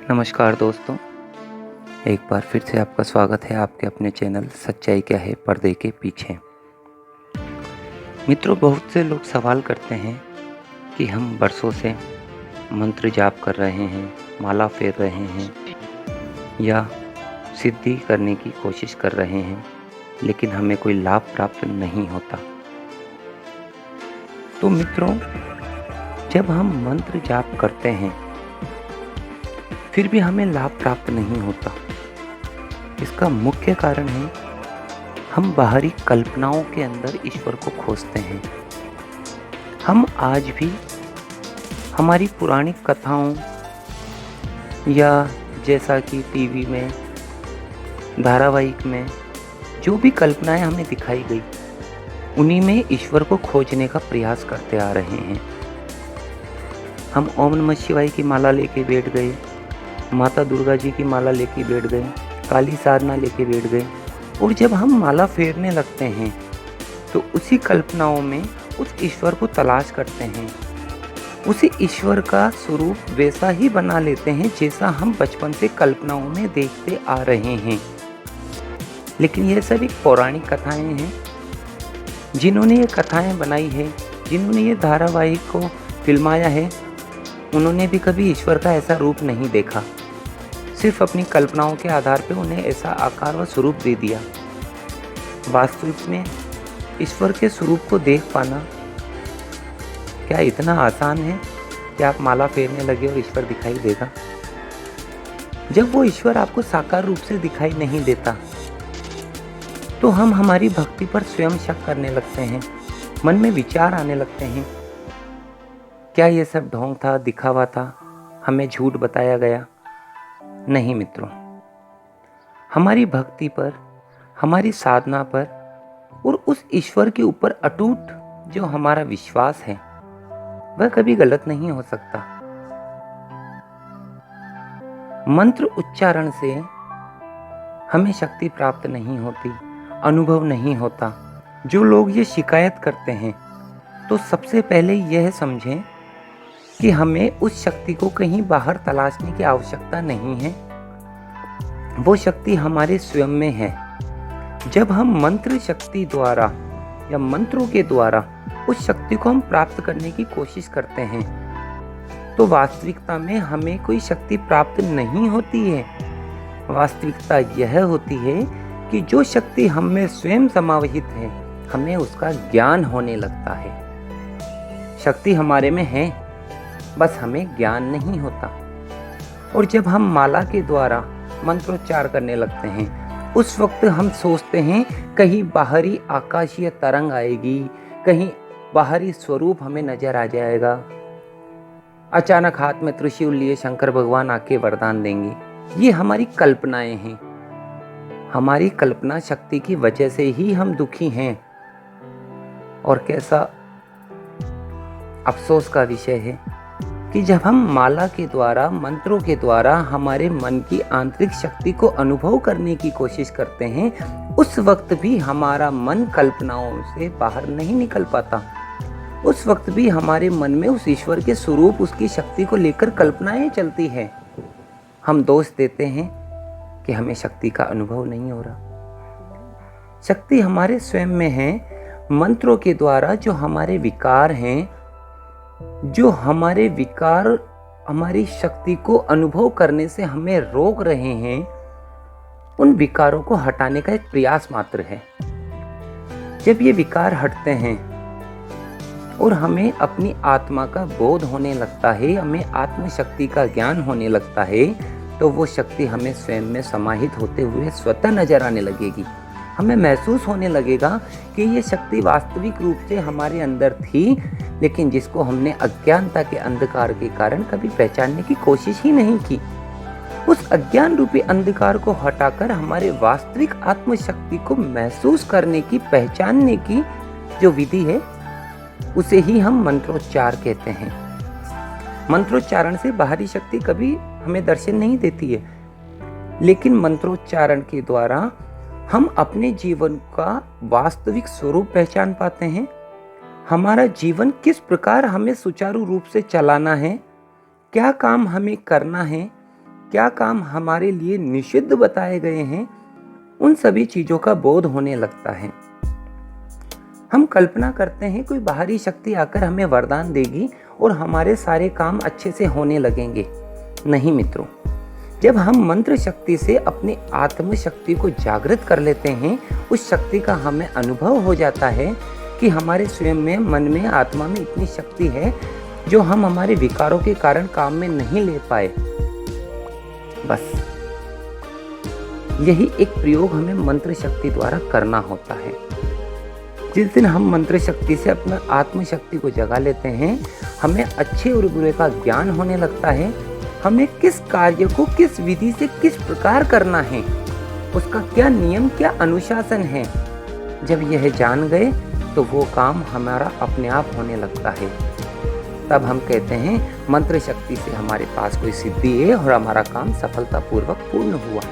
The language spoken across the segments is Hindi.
नमस्कार दोस्तों, एक बार फिर से आपका स्वागत है आपके अपने चैनल सच्चाई क्या है पर्दे के पीछे। मित्रों, बहुत से लोग सवाल करते हैं कि हम बरसों से मंत्र जाप कर रहे हैं, माला फेर रहे हैं या सिद्धि करने की कोशिश कर रहे हैं, लेकिन हमें कोई लाभ प्राप्त नहीं होता। तो मित्रों, जब हम मंत्र जाप करते हैं फिर भी हमें लाभ प्राप्त नहीं होता, इसका मुख्य कारण है हम बाहरी कल्पनाओं के अंदर ईश्वर को खोजते हैं। हम आज भी हमारी पुरानी कथाओं या जैसा कि टीवी में, धारावाहिक में जो भी कल्पनाएं हमें दिखाई गई, उन्हीं में ईश्वर को खोजने का प्रयास करते आ रहे हैं। हम ओम नमः शिवाय की माला लेके बैठ गए, माता दुर्गा जी की माला लेके बैठ गए, काली साधना लेके बैठ गए, और जब हम माला फेरने लगते हैं तो उसी कल्पनाओं में उस ईश्वर को तलाश करते हैं, उसी ईश्वर का स्वरूप वैसा ही बना लेते हैं जैसा हम बचपन से कल्पनाओं में देखते आ रहे हैं। लेकिन यह सब एक पौराणिक कथाएं हैं। जिन्होंने ये कथाएं बनाई है, जिन्होंने ये धारावाहिक को फिल्माया है, उन्होंने भी कभी ईश्वर का ऐसा रूप नहीं देखा। सिर्फ अपनी कल्पनाओं के आधार पर उन्हें ऐसा आकार व स्वरूप दे दिया। वास्तविक में ईश्वर के स्वरूप को देख पाना क्या इतना आसान है कि आप माला फेरने लगे और ईश्वर दिखाई देगा? जब वो ईश्वर आपको साकार रूप से दिखाई नहीं देता तो हम हमारी भक्ति पर स्वयं शक करने लगते हैं, मन में विचार आने लगते हैं, क्या ये सब ढोंग था, दिखावा था, हमें झूठ बताया गया? नहीं मित्रों, हमारी भक्ति पर, हमारी साधना पर और उस ईश्वर के ऊपर अटूट जो हमारा विश्वास है, वह कभी गलत नहीं हो सकता। मंत्र उच्चारण से हमें शक्ति प्राप्त नहीं होती, अनुभव नहीं होता। जो लोग ये शिकायत करते हैं तो सबसे पहले यह समझें कि हमें उस शक्ति को कहीं बाहर तलाशने की आवश्यकता नहीं है, वो शक्ति हमारे स्वयं में है। जब हम मंत्र शक्ति द्वारा या मंत्रों के द्वारा उस शक्ति को हम प्राप्त करने की कोशिश करते हैं तो वास्तविकता में हमें कोई शक्ति प्राप्त नहीं होती है। वास्तविकता यह होती है कि जो शक्ति हम में स्वयं समाहित है, हमें उसका ज्ञान होने लगता है। शक्ति हमारे में है, बस हमें ज्ञान नहीं होता। और जब हम माला के द्वारा मंत्रोच्चार करने लगते हैं, उस वक्त हम सोचते हैं कहीं बाहरी आकाशीय तरंग आएगी, कहीं बाहरी स्वरूप हमें नजर आ जाएगा, अचानक हाथ में त्रिशूल लिए शंकर भगवान आके वरदान देंगे। ये हमारी कल्पनाएं हैं। हमारी कल्पना शक्ति की वजह से ही हम दुखी हैं। और कैसा अफसोस का विषय है कि जब हम माला के द्वारा, मंत्रों के द्वारा हमारे मन की आंतरिक शक्ति को अनुभव करने की कोशिश करते हैं, उस वक्त भी हमारा मन कल्पनाओं से बाहर नहीं निकल पाता। उस वक्त भी हमारे मन में उस ईश्वर के स्वरूप, उसकी शक्ति को लेकर कल्पनाएं चलती हैं। हम दोष देते हैं कि हमें शक्ति का अनुभव नहीं हो रहा। शक्ति हमारे स्वयं में है। मंत्रों के द्वारा जो हमारे विकार हैं, जो हमारे विकार हमारी शक्ति को अनुभव करने से हमें रोक रहे हैं, उन विकारों को हटाने का एक प्रयास मात्र है। जब ये विकार हटते हैं और हमें अपनी आत्मा का बोध होने लगता है, हमें आत्मशक्ति का ज्ञान होने लगता है, तो वो शक्ति हमें स्वयं में समाहित होते हुए स्वतः नजर आने लगेगी। हमें महसूस होने लगेगा कि ये शक्ति वास्तविक रूप से हमारे अंदर थी, लेकिन जिसको हमने अज्ञानता के अंधकार के कारण कभी पहचानने की कोशिश ही नहीं की। उस अज्ञान रूपी अंधकार को हटाकर हमारे वास्तविक आत्मशक्ति को महसूस करने की, पहचानने की जो विधि है, उसे ही हम मंत्रोच्चार कहते हैं। मंत्रोच्चारण से बाहरी शक्ति कभी हमें दर्शन नहीं देती है, लेकिन मंत्रोच्चारण के द्वारा हम अपने जीवन का वास्तविक स्वरूप पहचान पाते हैं। हमारा जीवन किस प्रकार हमें सुचारू रूप से चलाना है, क्या काम हमें करना है, क्या काम हमारे लिए निषिद्ध बताए गए हैं, उन सभी चीजों का बोध होने लगता है। हम कल्पना करते हैं कोई बाहरी शक्ति आकर हमें वरदान देगी और हमारे सारे काम अच्छे से होने लगेंगे। नहीं मित्रों, जब हम मंत्र शक्ति से अपनी आत्म शक्ति को जागृत कर लेते हैं, उस शक्ति का हमें अनुभव हो जाता है कि हमारे स्वयं में, मन में, आत्मा में इतनी शक्ति है जो हम हमारे विकारों के कारण काम में नहीं ले पाए। बस यही एक प्रयोग हमें मंत्र शक्ति द्वारा करना होता है। जिस दिन हम मंत्र शक्ति से अपना आत्म शक्ति को जगा लेते हैं, हमें अच्छे और बुरे का ज्ञान होने लगता है। हमें किस कार्य को किस विधि से किस प्रकार करना है, उसका क्या नियम, क्या अनुशासन है, जब यह जान गए तो वो काम हमारा अपने आप होने लगता है। तब हम कहते हैं मंत्र शक्ति से हमारे पास कोई सिद्धि है और हमारा काम सफलतापूर्वक पूर्ण हुआ।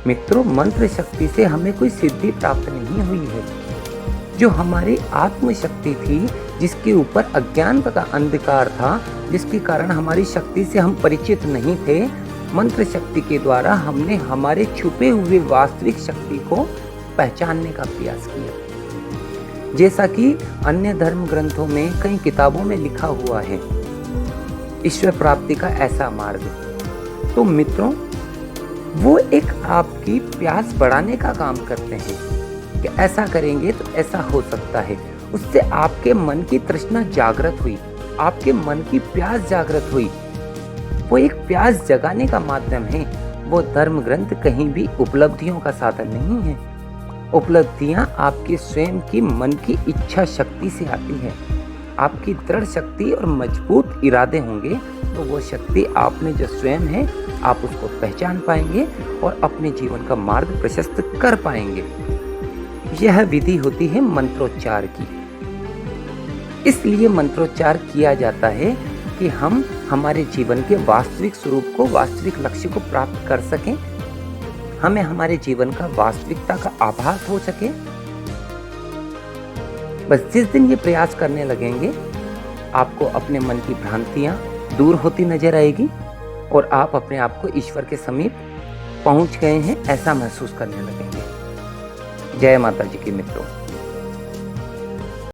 मित्रों, मंत्र शक्ति से हमें कोई सिद्धि प्राप्त नहीं हुई है। जो हमारी आत्म शक्ति थी, जिसके ऊपर अज्ञानता का अंधकार था, जिसके कारण हमारी शक्ति से हम परिचित नहीं थे, मंत्र शक्ति के द्वारा हमने हमारे छुपे हुए वास्तविक शक्ति को पहचानने का प्रयास किया। जैसा कि अन्य धर्म ग्रंथों में, कई किताबों में लिखा हुआ है, ईश्वर प्राप्ति का ऐसा मार्ग। तो मित्रों, वो एक आपकी प्यास बढ़ाने का काम करते हैं कि ऐसा करेंगे तो ऐसा हो सकता है। उससे आपके मन की तृष्णा जागृत हुई, आपके मन की प्यास जागृत हुई। वो एक प्यास जगाने का माध्यम है। वो धर्म ग्रंथ कहीं भी उपलब्धियों का साधन नहीं है। उपलब्धियां आपके स्वयं की मन की इच्छा शक्ति से आती है। आपकी दृढ़ शक्ति और मजबूत इरादे होंगे तो वो शक्ति आप में जो स्वयं है, आप उसको पहचान पाएंगे और अपने जीवन का मार्ग प्रशस्त कर पाएंगे। यह विधि होती है मंत्रोच्चार की। इसलिए मंत्रोच्चार किया जाता है कि हम हमारे जीवन के वास्तविक स्वरूप को, वास्तविक लक्ष्य को प्राप्त कर सकें, हमें हमारे जीवन का वास्तविकता का आभास हो सके। बस जिस दिन ये प्रयास करने लगेंगे, आपको अपने मन की भ्रांतियां दूर होती नजर आएगी और आप अपने आप को ईश्वर के समीप पहुंच गए हैं ऐसा महसूस करने लगेंगे। जय माता जी की मित्रों।